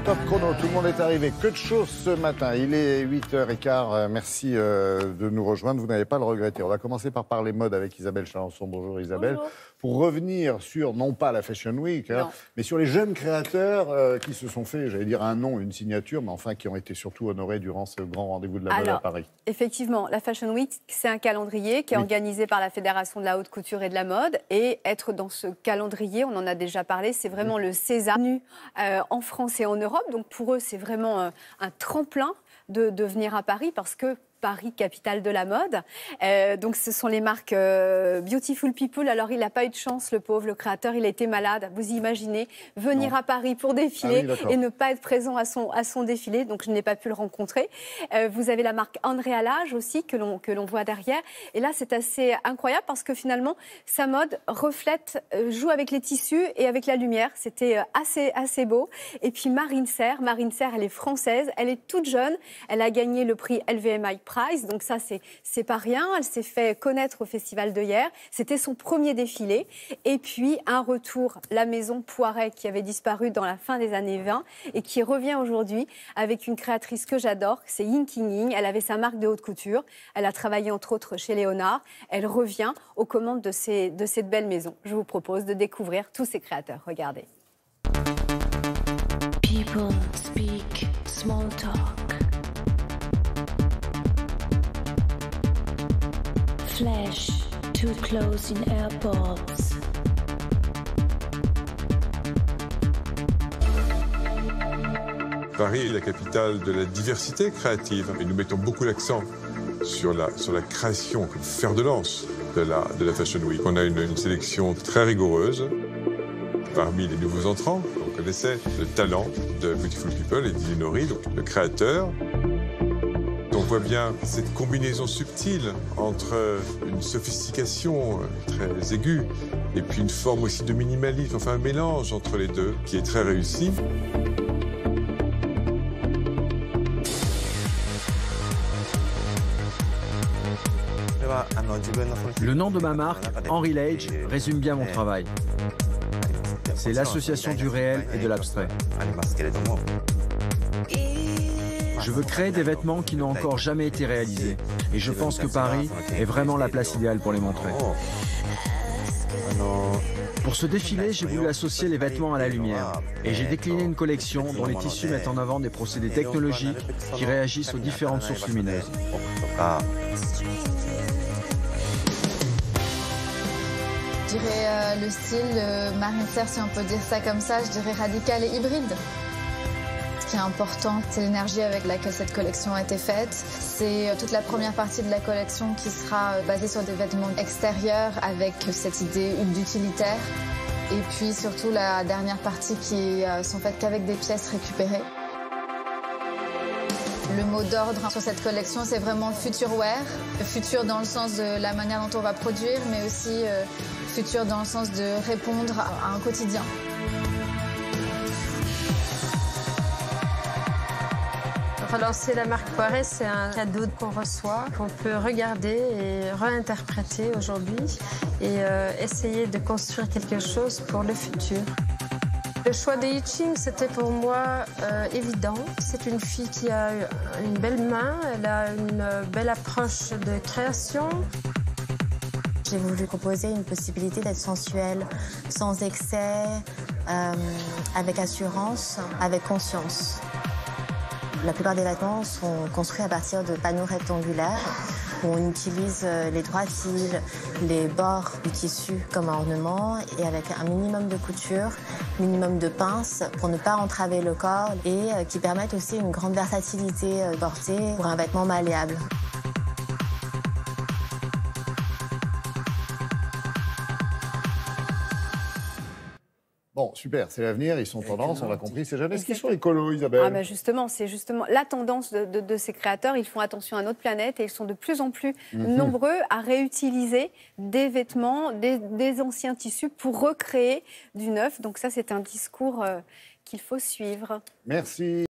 Top chrono, tout le monde est arrivé. Que de choses ce matin. Il est 8h15. Merci de nous rejoindre. Vous n'allez pas le regretter. On va commencer par parler mode avec Isabelle Chalençon. Bonjour Isabelle. Bonjour. Pour revenir sur, non pas la Fashion Week, mais sur les jeunes créateurs qui se sont fait, j'allais dire un nom, une signature, mais enfin qui ont été surtout honorés durant ce grand rendez-vous de la mode à Paris. Effectivement, la Fashion Week, c'est un calendrier qui est organisé par la Fédération de la haute couture et de la mode. Et être dans ce calendrier, on en a déjà parlé, c'est vraiment le César en France et en Europe. Donc pour eux, c'est vraiment un tremplin de venir à Paris parce que Paris, capitale de la mode. Donc, ce sont les marques Beautiful People. Alors, il n'a pas eu de chance, le pauvre, le créateur. Il a été malade. Vous imaginez venir à Paris pour défiler et ne pas être présent à son défilé. Donc, je n'ai pas pu le rencontrer. Vous avez la marque Andrea Lage aussi, que l'on voit derrière. Et là, c'est assez incroyable parce que finalement, sa mode reflète, joue avec les tissus et avec la lumière. C'était assez beau. Et puis, Marine Serre, elle est française. Elle est toute jeune. Elle a gagné le prix LVMH Prize, donc ça c'est pas rien. Elle s'est fait connaître au festival de hier. C'était son premier défilé. Et puis un retour, la maison Poiret qui avait disparu dans la fin des années 20 et qui revient aujourd'hui avec une créatrice que j'adore, c'est Yin King Ying. Elle avait sa marque de haute couture. Elle a travaillé entre autres chez Léonard. Elle revient aux commandes de cette belle maison. Je vous propose de découvrir tous ces créateurs. Regardez. People speak small talk. Flash too close in airports. Paris est la capitale de la diversité créative et nous mettons beaucoup l'accent sur la création comme fer de lance de la Fashion Week. On a une sélection très rigoureuse. Parmi les nouveaux entrants, on connaissait le talent de Beautiful People et d'Ilinori, donc le créateur. On voit bien cette combinaison subtile entre une sophistication très aiguë et puis une forme aussi de minimalisme, enfin un mélange entre les deux qui est très réussi. Le nom de ma marque, Henry Lage, résume bien mon travail. C'est l'association du réel et de l'abstrait. Je veux créer des vêtements qui n'ont encore jamais été réalisés. Et je pense que Paris est vraiment la place idéale pour les montrer. Pour ce défilé, j'ai voulu associer les vêtements à la lumière. Et j'ai décliné une collection dont les tissus mettent en avant des procédés technologiques qui réagissent aux différentes sources lumineuses. Je dirais le style Marine Serre, si on peut dire ça comme ça, je dirais radical et hybride. Ce qui est important, c'est l'énergie avec laquelle cette collection a été faite. C'est toute la première partie de la collection qui sera basée sur des vêtements extérieurs avec cette idée d'utilitaire. Et puis surtout la dernière partie qui sont faites qu'avec des pièces récupérées. Le mot d'ordre sur cette collection, c'est vraiment future wear. Futur dans le sens de la manière dont on va produire, mais aussi futur dans le sens de répondre à un quotidien. Alors c'est la marque Poiret, c'est un cadeau qu'on reçoit, qu'on peut regarder et réinterpréter aujourd'hui et essayer de construire quelque chose pour le futur. Le choix de Yi Ching, c'était pour moi évident. C'est une fille qui a une belle main, elle a une belle approche de création. J'ai voulu proposer une possibilité d'être sensuelle, sans excès, avec assurance, avec conscience. La plupart des vêtements sont construits à partir de panneaux rectangulaires où on utilise les droits fils, les bords du tissu comme ornement et avec un minimum de couture, minimum de pinces pour ne pas entraver le corps et qui permettent aussi une grande versatilité portée pour un vêtement malléable. Bon, super, c'est l'avenir, ils sont tendance, on l'a compris. C'est jamais ce qu'ils sont écolos, Isabelle. Ah ben justement, c'est justement la tendance de ces créateurs. Ils font attention à notre planète et ils sont de plus en plus nombreux à réutiliser des vêtements, des anciens tissus pour recréer du neuf. Donc ça, c'est un discours qu'il faut suivre. Merci.